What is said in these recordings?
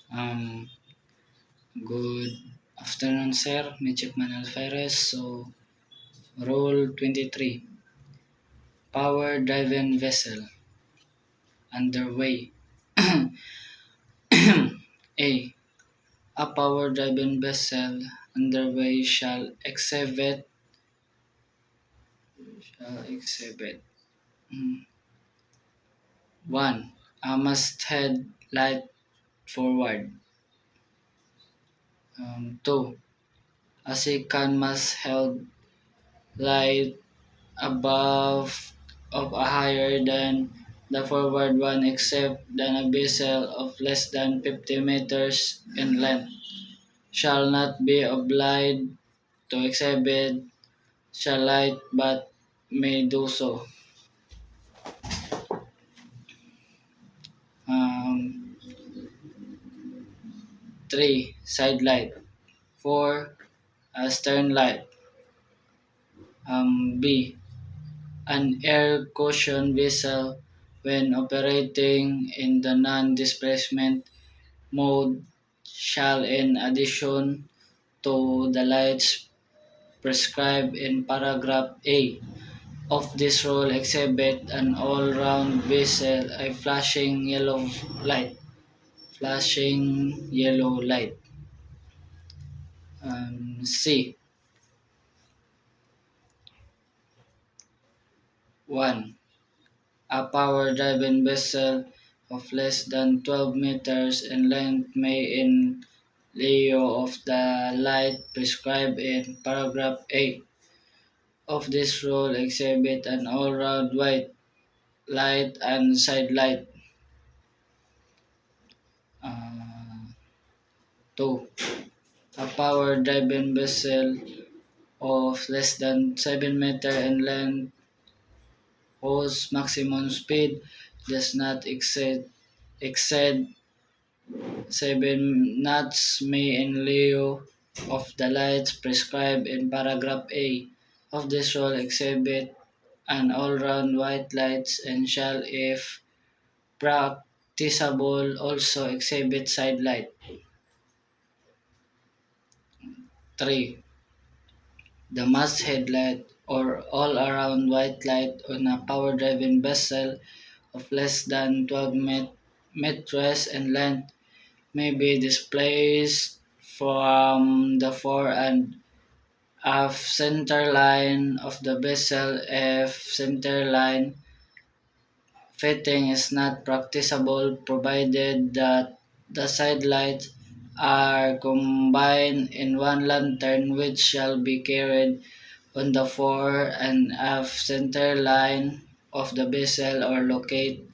Um, Good afternoon, sir. Midshipman Alferez. So, rule 23. Power-driven vessel underway. A. A power-driven vessel underway shall exhibit 1. A masthead light forward. 2. A second masthead light above of a higher than the forward one except than a vessel of less than 50 meters in length shall not be obliged to exhibit shall light but may do so. 3. Side light. 4. Stern light. B. An air cushion vessel when operating in the non-displacement mode shall in addition to the lights prescribed in paragraph A of this rule exhibit an all-round vessel a light flashing yellow light. C. 1. A power-driven vessel of less than 12 meters in length may in lieu of the light prescribed in paragraph A of this rule exhibit an all-round white light and side light. 2. A power-driven vessel of less than 7 meters in length whose maximum speed does not exceed 7 knots may in lieu of the lights prescribed in paragraph A of this rule exhibit an all-round white lights and shall if practicable also exhibit side light. 3. The masthead light or all-around white light on a power-driven vessel of less than 12 meters in length may be displaced from the fore and aft center line of the vessel if center line fitting is not practicable provided that the side lights are combined in one lantern which shall be carried on the fore and aft center line of the vessel or locate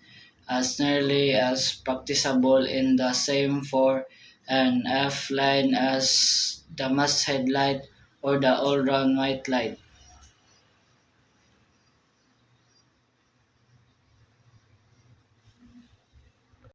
as nearly as practicable in the same fore and aft line as the masthead light or the all-round white light.